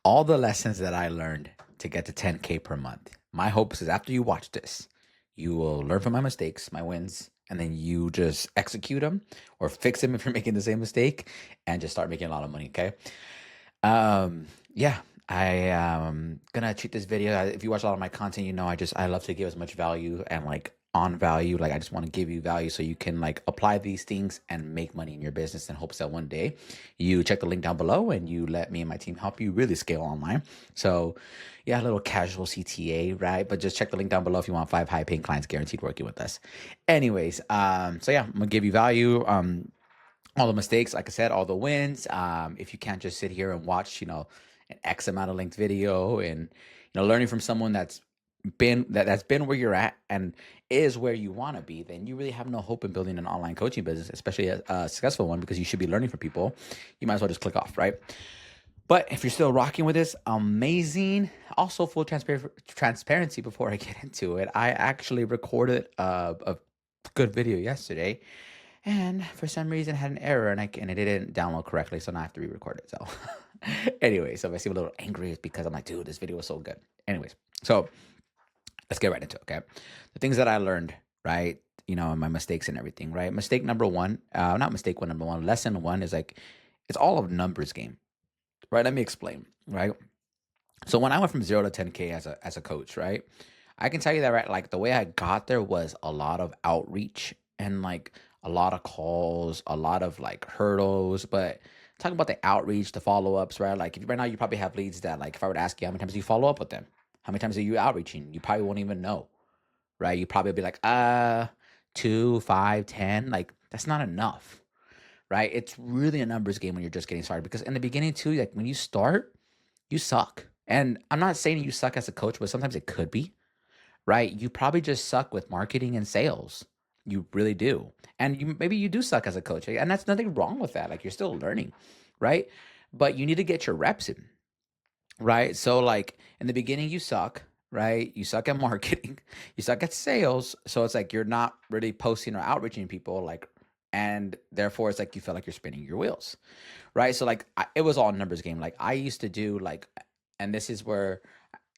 all the lessons that I learned to get to 10K per month. My hopes is after you watch this, you will learn from my mistakes, my wins, and then you just execute them or fix them if you're making the same mistake and just start making a lot of money. Okay. Yeah, I am gonna treat this video. If you watch a lot of my content, you know I love to give as much value and like on value. Like I just want to give you value so you can like apply these things and make money in your business in hopes that one day you check the link down below and you let me and my team help you really scale online. So yeah, a little casual CTA, right? But just check the link down below if you want 5 high-paying clients guaranteed working with us. Anyways, so yeah, I'm gonna give you value. All the mistakes, like I said, all the wins. If you can't just sit here and watch, an X amount of linked video and learning from someone that's been where you're at and is where you want to be, then you really have no hope in building an online coaching business, especially a successful one, because you should be learning from people. You might as well just click off, right? But if you're still rocking with this, amazing. Also, full transparency before I get into it, I actually recorded a good video yesterday, and for some reason had an error, and it didn't download correctly, so now I have to re-record it. So anyway, so if I seem a little angry, it's because I'm like, dude, this video was so good. Anyways, so let's get right into it, okay? The things that I learned, right? And my mistakes and everything, right? Mistake number one, not mistake one, number one, lesson one is like, it's all a numbers game, right? Let me explain, right? So when I went from 0 to 10K as a coach, right? I can tell you that, right? Like the way I got there was a lot of outreach and like a lot of calls, a lot of like hurdles. But talking about the outreach, the follow ups, right? Like if right now you probably have leads that, like if I were to ask you how many times do you follow up with them, how many times are you outreaching? You probably won't even know, right? You probably be like, 2, 5, 10. Like that's not enough, right? It's really a numbers game when you're just getting started, because in the beginning too, like when you start, you suck. And I'm not saying you suck as a coach, but sometimes it could be, right? You probably just suck with marketing and sales. You really do. And maybe you do suck as a coach. And that's nothing wrong with that. Like you're still learning, right? But you need to get your reps in, right? So like in the beginning you suck, right? You suck at marketing, you suck at sales. So it's like you're not really posting or outreaching people, like, and therefore it's like you feel like you're spinning your wheels, right? So like it was all numbers game. Like I used to do like, and this is where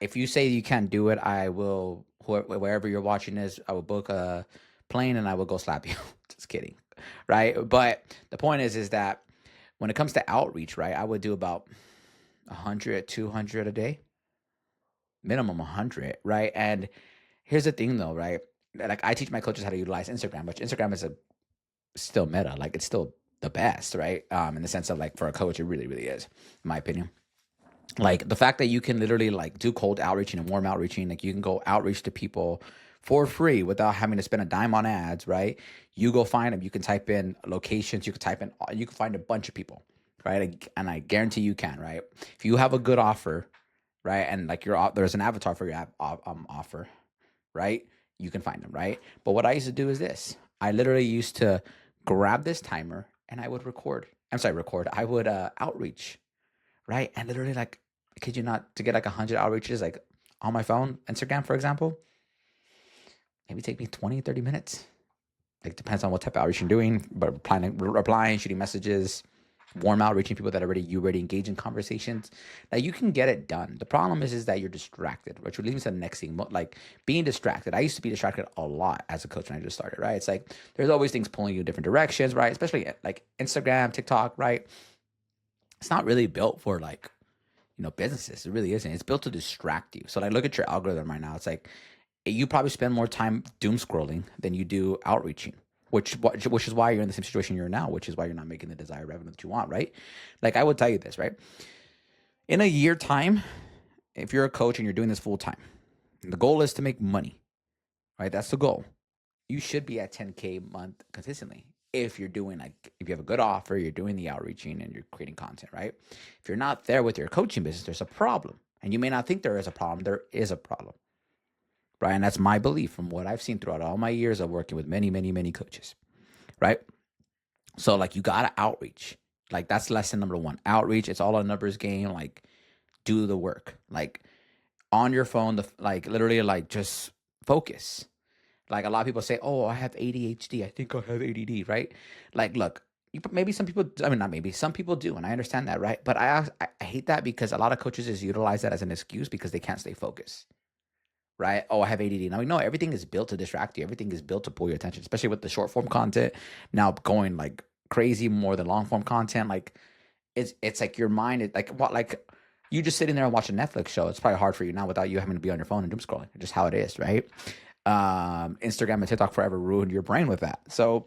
if you say you can't do it, I will, wherever you're watching this, I will book a plane and I will go slap you. Just kidding, right? But the point is that when it comes to outreach, right, I would do about 100, 200 a day, minimum 100, right? And here's the thing though, right? Like I teach my coaches how to utilize Instagram, which Instagram is still meta, like it's still the best, right? In the sense of like for a coach, it really, really is, in my opinion. Like the fact that you can literally like do cold outreaching and warm outreaching, like you can go outreach to people for free without having to spend a dime on ads, right? You go find them. You can type in locations. You can find a bunch of people, right? And I guarantee you can, right? If you have a good offer, right? And like there's an avatar for your offer, right? You can find them, right? But what I used to do is this. I literally used to grab this timer and I would record. I would outreach, right? And literally, like, I kid you not, to get like 100 outreaches, like on my phone, Instagram, for example, maybe take me 20, 30 minutes. Like, depends on what type of outreach you're doing, but replying, shooting messages, warm out, reaching people that you already engage in conversations. Like, you can get it done. The problem is that you're distracted, which would lead me to the next thing, like being distracted. I used to be distracted a lot as a coach when I just started, right? It's like, there's always things pulling you in different directions, right? Especially like Instagram, TikTok, right? It's not really built for like, businesses. It really isn't. It's built to distract you. So like, look at your algorithm right now. It's like you probably spend more time doom scrolling than you do outreaching, which is why you're in the same situation you're in now, which is why you're not making the desired revenue that you want, right? Like I would tell you this, right? In a year time, if you're a coach and you're doing this full time, the goal is to make money, right? That's the goal. You should be at 10K a month consistently. If you're doing if you have a good offer, you're doing the outreaching and you're creating content, right? If you're not there with your coaching business, there's a problem. And you may not think there is a problem. There is a problem, right? And that's my belief from what I've seen throughout all my years of working with many, many, many coaches, right? So like you got to outreach. Like that's lesson number one. Outreach, it's all a numbers game. Like do the work. Like on your phone, like literally like just focus. Like a lot of people say, oh, I have ADHD. I think I have ADD, right? Like, look, maybe some people, I mean, not maybe, some people do, and I understand that, right? But I hate that because a lot of coaches just utilize that as an excuse because they can't stay focused, right? Oh, I have ADD. Now, no, everything is built to distract you. Everything is built to pull your attention, especially with the short form content now going like crazy more than long form content. Like it's like your mind is like what, like you just sitting there and watching a Netflix show. It's probably hard for you now without you having to be on your phone and doom scrolling. Just how it is, right? Instagram and TikTok forever ruined your brain with that. So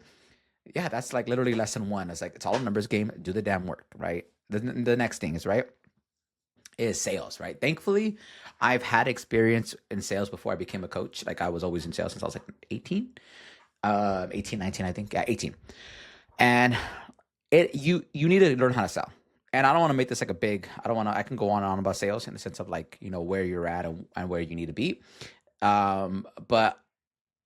yeah, that's like literally lesson one. It's like it's all a numbers game. Do the damn work, right? The next thing is right is sales, right? Thankfully, I've had experience in sales before I became a coach. Like I was always in sales since I was like 18, 18, 19, I think. Yeah, 18. And you need to learn how to sell. And I don't want to make this like a big, I don't want to, I can go on and on about sales in the sense of like, where you're at and where you need to be. But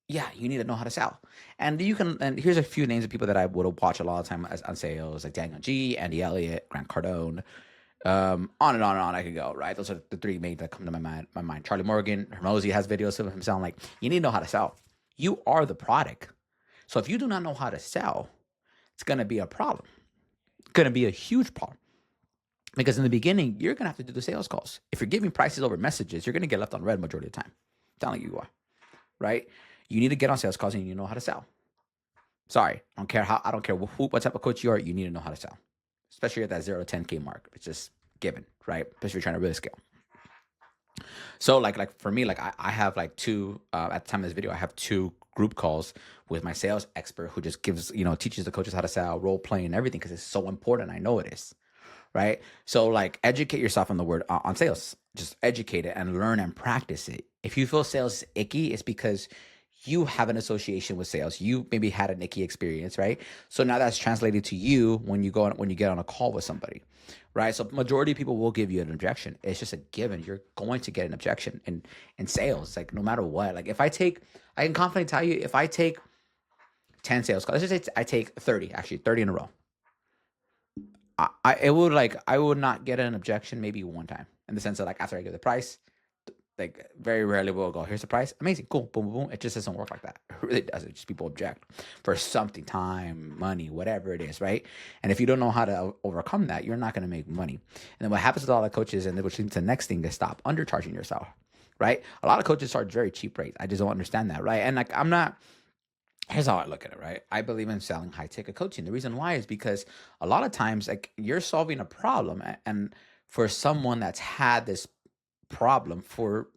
yeah, you need to know how to sell. And you can, and here's a few names of people that I would watch a lot of time on sales, like Daniel G, Andy Elliott, Grant Cardone, on and on and on I could go, right? Those are the three main that come to my mind. Charlie Morgan, Hermosi has videos of him selling. Like, you need to know how to sell. You are the product. So if you do not know how to sell, it's going to be a problem. It's going to be a huge problem. Because in the beginning, you're going to have to do the sales calls. If you're giving prices over messages, you're going to get left on red majority of the time. I'm telling you are, right? You need to get on sales calls and you know how to sell. Sorry, I don't care what type of coach you are, you need to know how to sell. Especially at that 0 to 10K mark. It's just given, right? Especially if you're trying to really scale. So like for me, like I have like two, at the time of this video, I have two group calls with my sales expert who just gives, teaches the coaches how to sell, role playing and everything because it's so important. I know it is. Right. So like educate yourself on the word on sales, just educate it and learn and practice it. If you feel sales is icky, it's because you have an association with sales. You maybe had an icky experience, right? So now that's translated to you when you get on a call with somebody, right? So majority of people will give you an objection. It's just a given. You're going to get an objection in sales, like no matter what. Like I can confidently tell you, if I take 10 sales calls, let's just say I take 30 in a row. I would not get an objection maybe one time in the sense that like after I give the price, like very rarely will go, here's the price, amazing, cool, boom, boom, boom. It just doesn't work like that. It really doesn't. Just people object for something, time, money, whatever it is, right? And if you don't know how to overcome that, you're not going to make money. And then what happens with a lot of coaches, and which leads to the next thing, is stop undercharging yourself, right? A lot of coaches charge very cheap rates. I just don't understand that, right? And like here's how I look at it, right? I believe in selling high ticket coaching. The reason why is because a lot of times, like you're solving a problem, and for someone that's had this problem for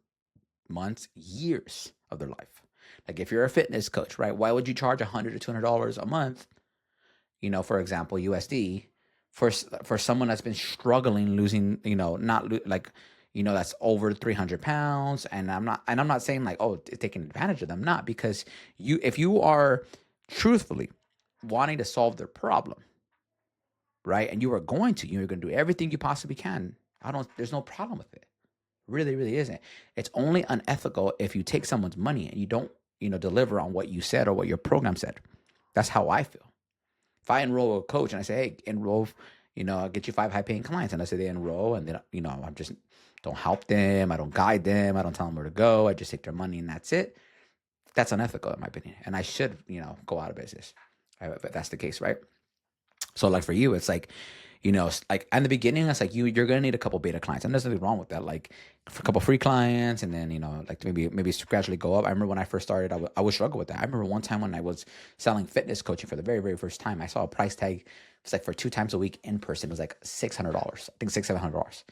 months, years of their life. Like if you're a fitness coach, right? Why would you charge $100 to $200 a month? For example, USD for someone that's been struggling losing, that's over 300 pounds. And I'm not saying like, oh, taking advantage of them, not because if you are truthfully wanting to solve their problem, right? And you're going to do everything you possibly can. There's no problem with it. Really, really isn't. It's only unethical if you take someone's money and you don't, deliver on what you said or what your program said. That's how I feel. If I enroll a coach and I say, hey, enroll, I'll get you 5 high paying clients. And I say they enroll and then, I just don't help them. I don't guide them. I don't tell them where to go. I just take their money and that's it. That's unethical in my opinion. And I should, go out of business. If that's the case, right? So like for you, it's like, like in the beginning, it's like you're going to need a couple beta clients. And there's nothing wrong with that. Like a couple free clients and then, like maybe gradually go up. I remember when I first started, I would struggle with that. I remember one time when I was selling fitness coaching for the very, very first time, I saw a price tag. It's like for 2 times a week in person, it was like $600. I think $600-$700.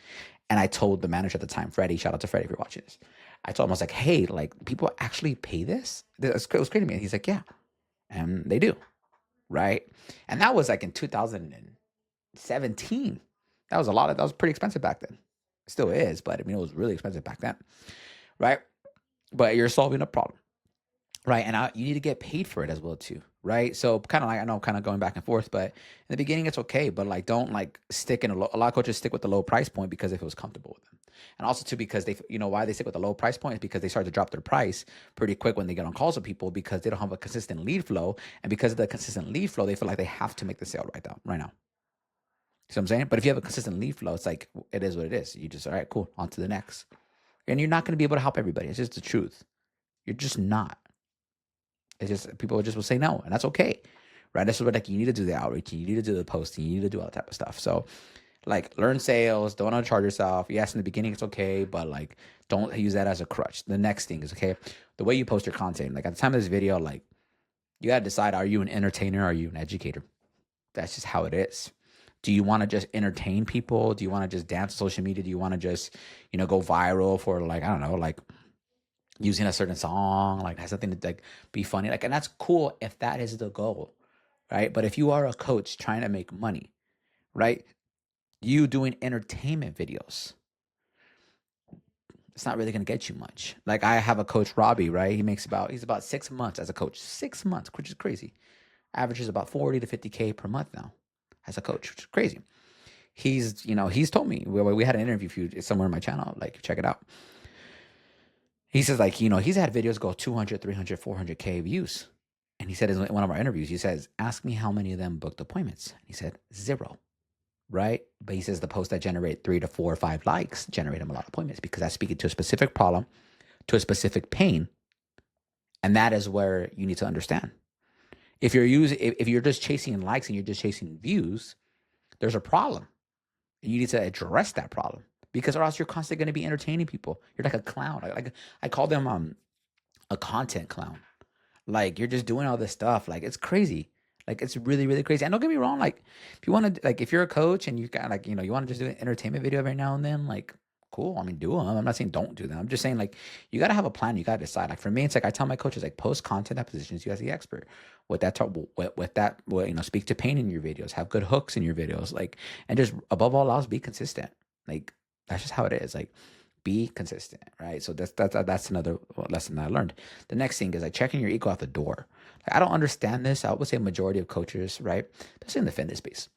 And I told the manager at the time, Freddie, shout out to Freddie if you're watching this. I told him, I was like, hey, like people actually pay this? It was crazy to me. And he's like, yeah, and they do. Right. And that was like in 2017. That was pretty expensive back then. It still is, but I mean, it was really expensive back then. Right. But you're solving a problem. Right. And you need to get paid for it as well, too. Right. So kind of like, I know I'm kind of going back and forth, but in the beginning, it's okay. But like, don't like stick in a lot of coaches stick with the low price point because it feels comfortable with them. And also too, because why they stick with the low price point is because they start to drop their price pretty quick when they get on calls with people because they don't have a consistent lead flow. And because of the consistent lead flow, they feel like they have to make the sale right now. You know what I'm saying? But if you have a consistent lead flow, it's like, it is what it is. You just, all right, cool, on to the next. And you're not going to be able to help everybody. It's just the truth. You're just not. It's just, people just will say no, and that's okay. right? This is where like you need to do the outreach, you need to do the posting, you need to do all that type of stuff. So like learn sales, don't undercharge yourself. Yes, in the beginning it's okay, but like don't use that as a crutch. The next thing is, okay, the way you post your content. Like at the time of this video, like you gotta decide, are you an entertainer? Are you an educator? That's just how it is. Do you want to just entertain people? Do you want to just dance on social media? Do you want to just, go viral for like, I don't know, like using a certain song, like has something to like be funny? Like, and that's cool if that is the goal, right? But if you are a coach trying to make money, right? You doing entertainment videos, it's not really gonna get you much. Like I have a coach, Robbie, right? He's about 6 months as a coach. 6 months, which is crazy. Averages about 40 to 50K per month now as a coach, which is crazy. He's told me, we had an interview for you somewhere on my channel, like check it out. He says like, he's had videos go 200, 300, 400K views. And he said in one of our interviews, he says, ask me how many of them booked appointments. And he said 0, right? But he says the posts that generate 3 to 4 or 5 likes generate him a lot of appointments because that's speaking to a specific problem, to a specific pain. And that is where you need to understand. If you're just chasing likes and you're just chasing views, there's a problem. And you need to address that problem because or else you're constantly going to be entertaining people. You're like a clown. I call them a content clown. Like you're just doing all this stuff. Like it's crazy. Like it's really, really crazy. And don't get me wrong. Like if you want to, like if you're a coach and you got like, you want to just do an entertainment video every now and then, like cool. I mean, do them. I'm not saying don't do them. I'm just saying like you got to have a plan. You got to decide. Like for me, it's like I tell my coaches like post content that positions you as the expert. Speak to pain in your videos. Have good hooks in your videos. Like and just above all else, be consistent. Like that's just how it is. Like be consistent, right? So that's another lesson that I learned. The next thing is like checking your ego out the door. Like, I don't understand this. I would say majority of coaches, right, especially in the fitness space,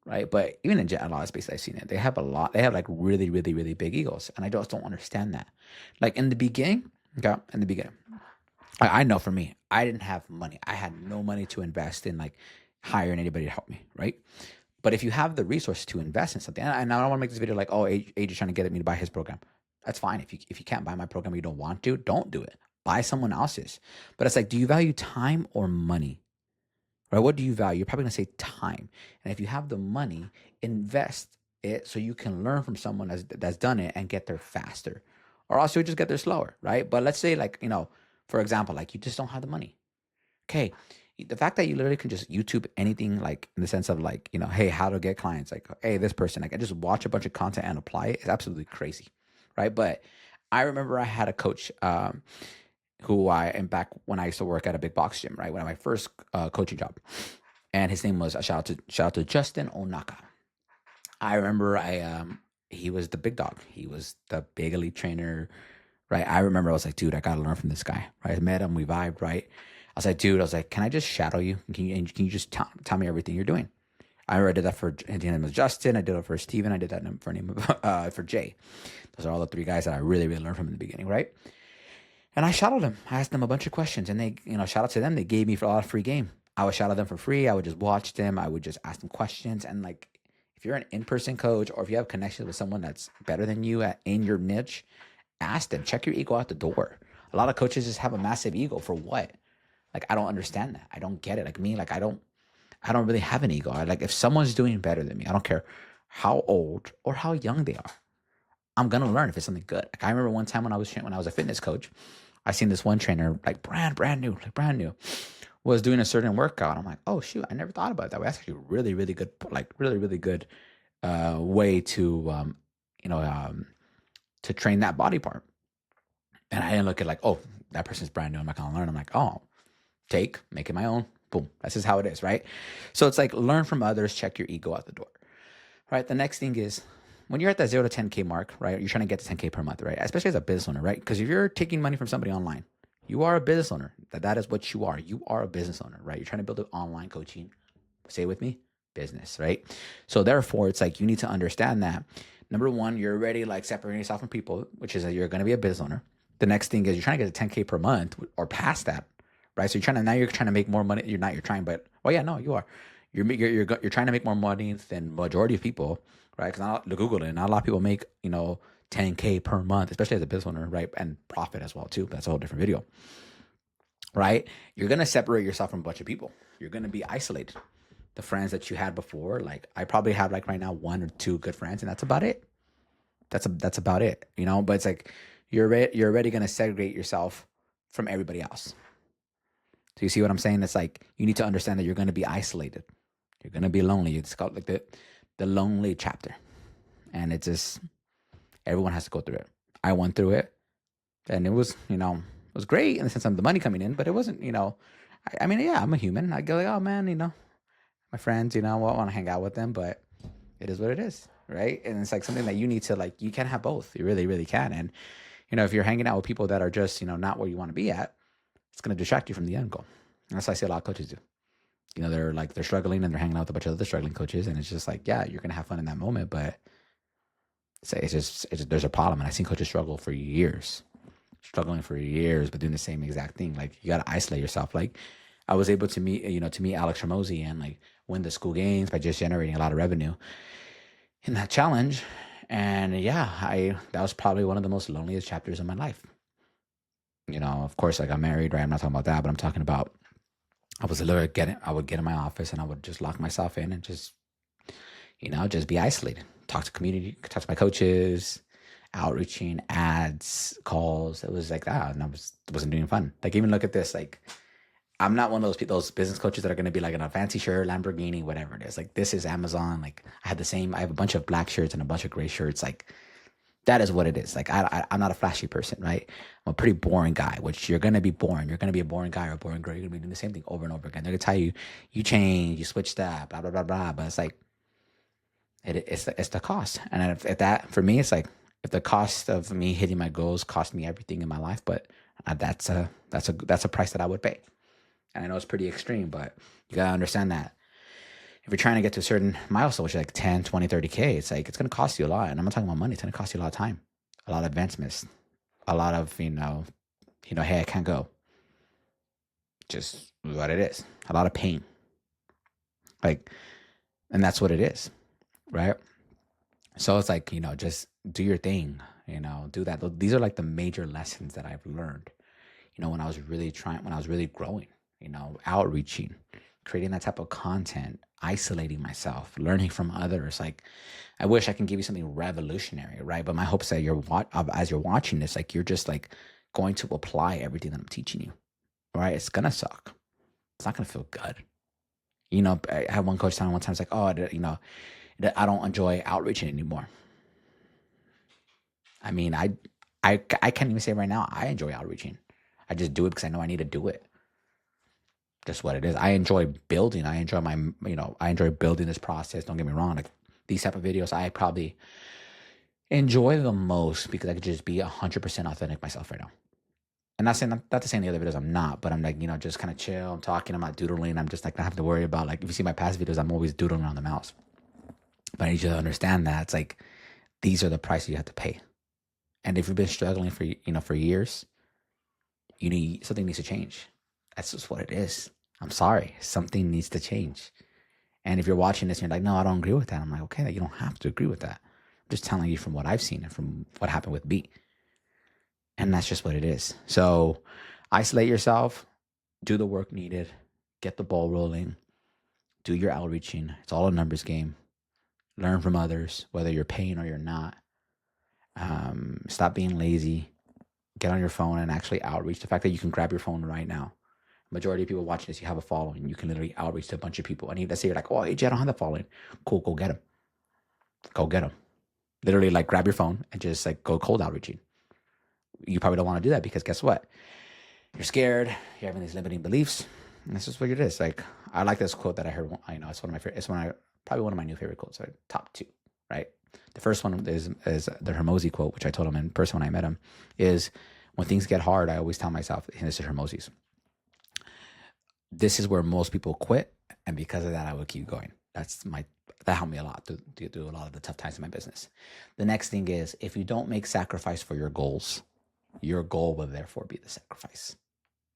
right? But even in a lot of space I've seen it, they have like really, really, really big egos. And I just don't understand that. Like in the beginning, I know for me, I didn't have money. I had no money to invest in like hiring anybody to help me, right? But if you have the resources to invest in something, and I don't want to make this video like, oh, Age is trying to get me to buy his program. That's fine. If you can't buy my program, you don't want to, don't do it. Buy someone else's. But it's like, do you value time or money? Right? What do you value? You're probably gonna say time. And if you have the money, invest it so you can learn from someone that's done it and get there faster. Or else you'll just get there slower, right? But let's say like, for example, like you just don't have the money. Okay. The fact that you literally can just YouTube anything, like in the sense of like, hey, how to get clients, like, hey, this person, like I just watch a bunch of content and apply it is absolutely crazy. Right. But I remember I had a coach who and back when I used to work at a big box gym, right? When my first coaching job. And his name was, shout out to Justin Onaka. I remember he was the big dog. He was the big elite trainer, right? I remember I was like, dude, I got to learn from this guy, right? I met him, we vibed, right? I was like, dude, can I just shadow you? Can you just tell me everything you're doing? I remember I did that for, his name was Justin. I did it for Steven. I did that for Jay. Those are all the 3 guys that I really, really learned from in the beginning, right? And I shadowed them. I asked them a bunch of questions and they, shout out to them. They gave me a lot of free game. I would shadow them for free. I would just watch them. I would just ask them questions. And like, if you're an in-person coach or if you have connections with someone that's better than you in your niche, ask them. Check your ego out the door. A lot of coaches just have a massive ego for what? Like, I don't understand that. I don't get it. Like me, like I don't really have an ego. Like if someone's doing better than me, I don't care how old or how young they are. I'm gonna learn if it's something good. Like I remember one time when I was a fitness coach, I seen this one trainer like brand new, was doing a certain workout. I'm like, oh shoot, I never thought about it that way. That's actually really, really good, like really, really good way to to train that body part. And I didn't look at like, oh, that person's brand new, I'm not gonna learn. I'm like, oh, make it my own. Boom. That's just how it is, right? So it's like learn from others, check your ego out the door. Right? The next thing is when you're at that 0 to 10K mark, right? You're trying to get to 10K per month, right? Especially as a business owner, right? Because if you're taking money from somebody online, you are a business owner. That is what you are. You are a business owner, right? You're trying to build an online coaching, say it with me, business, right? So therefore, it's like you need to understand that. Number one, you're already like separating yourself from people, which is that you're going to be a business owner. The next thing is you're trying to get to 10K per month or past that, right? So you're trying to make more money. You're trying, but well, yeah, no, you are. You're trying to make more money than majority of people, right? Because Google it, not a lot of people make 10K per month, especially as a business owner, right? And profit as well too. That's a whole different video. right? You're going to separate yourself from a bunch of people. You're going to be isolated. The friends that you had before, like I probably have like right now 1 or 2 good friends, and that's about it. That's about it, you know. But it's like you're already going to segregate yourself from everybody else. So you see what I'm saying? It's like you need to understand that you're going to be isolated. You're going to be lonely. It's called like the lonely chapter, and it's just everyone has to go through it. I went through it, and it was, you know, it was great in the sense of the money coming in, but it wasn't, you know. I mean, yeah, I'm a human. I go like, oh man, you know, my friends, you know, I want to hang out with them, but it is what it is, right? And it's like something that you need to like. You can have both. You really, really can. And you know, if you're hanging out with people that are just, you know, not where you want to be at, it's going to distract you from the end goal. And that's what I see a lot of coaches do. You know, they're struggling and they're hanging out with a bunch of other struggling coaches, and it's just like, yeah, you're going to have fun in that moment, but it's just there's a problem. And I've seen coaches struggle for years, but doing the same exact thing. Like you got to isolate yourself. Like I was able to meet Alex Ramosi and like win the school games by just generating a lot of revenue in that challenge. And yeah, that was probably one of the most loneliest chapters of my life. You know, of course, I got married, right? I'm not talking about that, but I'm talking about I would get in my office and I would just lock myself in and just, you know, just be isolated. Talk to community, talk to my coaches, outreaching, ads, calls. It was like that, and wasn't doing fun. Like even look at this, like I'm not one of those people, those business coaches that are going to be like in a fancy shirt, Lamborghini, whatever it is. Like this is Amazon. Like I have a bunch of black shirts and a bunch of gray shirts. Like that is what it is. Like I'm not a flashy person, right? I'm a pretty boring guy, which you're going to be boring. You're going to be a boring guy or a boring girl. You're going to be doing the same thing over and over again. They're going to tell you, you change, you switch that, blah, blah, blah, blah. But it's like, it's the cost. And if that, for me, it's like, if the cost of me hitting my goals cost me everything in my life, but that's a price that I would pay. And I know it's pretty extreme, but you got to understand that if you're trying to get to a certain milestone, which is like 10, 20, 30K, it's like, it's going to cost you a lot. And I'm not talking about money. It's going to cost you a lot of time, a lot of advancements, a lot of, hey, I can't go. Just what it is. A lot of pain. Like, and that's what it is, right? So it's like, just do your thing, do that. These are like the major lessons that I've learned, when I was really growing, outreaching, creating that type of content, isolating myself, learning from others. Like, I wish I can give you something revolutionary, right? But my hope is that as you're watching this, like, you're just like going to apply everything that I'm teaching you, right? It's gonna suck. It's not gonna feel good. I had one coach tell me one time, it's like, oh, I don't enjoy outreaching anymore. I mean, I can't even say right now I enjoy outreaching. I just do it because I know I need to do it. Just what it is. I enjoy building. I enjoy I enjoy building this process. Don't get me wrong. Like these type of videos, I probably enjoy the most because I could just be 100% authentic myself right now. And not to say in the other videos I'm not, but I'm like, just kind of chill. I'm talking. I'm not doodling. I'm just like not having to worry about, like, if you see my past videos, I'm always doodling on the mouse. But I need you to understand that it's like, these are the prices you have to pay. And if you've been struggling for years, something needs to change. That's just what it is. I'm sorry. Something needs to change. And if you're watching this and you're like, no, I don't agree with that. I'm like, okay, you don't have to agree with that. I'm just telling you from what I've seen and from what happened with me. And that's just what it is. So isolate yourself, do the work needed, get the ball rolling, do your outreaching. It's all a numbers game. Learn from others, whether you're paying or you're not. Stop being lazy. Get on your phone and actually outreach. The fact that you can grab your phone right now. Majority of people watching this, you have a following. You can literally outreach to a bunch of people. And let's say you're like, oh, AJ, I don't have the following. Cool, go get them. Go get them. Literally, like, grab your phone and just like go cold outreaching. You probably don't want to do that because guess what? You're scared. You're having these limiting beliefs. And that's just what it is. Like, I like this quote that I heard. It's one of my favorite. Probably one of my new favorite quotes. Right? Top 2, right? The first one is the Hormozi quote, which I told him in person when I met him, is when things get hard, I always tell myself, and this is Hormozi's, this is where most people quit. And because of that, I will keep going. That helped me a lot to do a lot of the tough times in my business. The next thing is, if you don't make sacrifice for your goals, your goal will therefore be the sacrifice.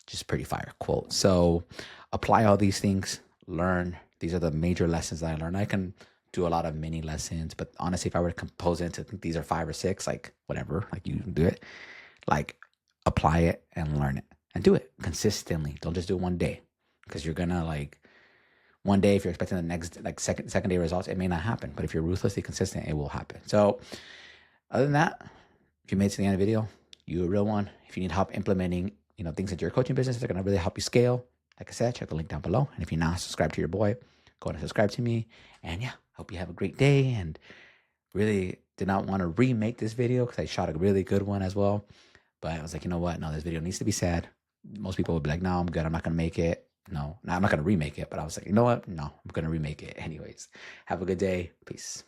Just pretty fire quote. So apply all these things, learn. These are the major lessons that I learned. I can do a lot of mini lessons, but honestly, if I were to compose it into, I think these are 5 or 6, like whatever, like you do it, like apply it and learn it. and do it consistently. Don't just do it one day, because you're gonna like one day if you're expecting the next like second day results, it may not happen. But if you're ruthlessly consistent, it will happen. So other than that, if you made it to the end of the video, you're a real one. If you need help implementing, things into your coaching business that are gonna really help you scale, like I said, check the link down below. And if you're not subscribed to your boy, go ahead and subscribe to me. And yeah, hope you have a great day. And really did not want to remake this video because I shot a really good one as well. But I was like, you know what? No, this video needs to be sad. Most people would be like, no, I'm good. I'm not going to make it. No, I'm not going to remake it. But I was like, you know what? No, I'm going to remake it anyways. Have a good day. Peace.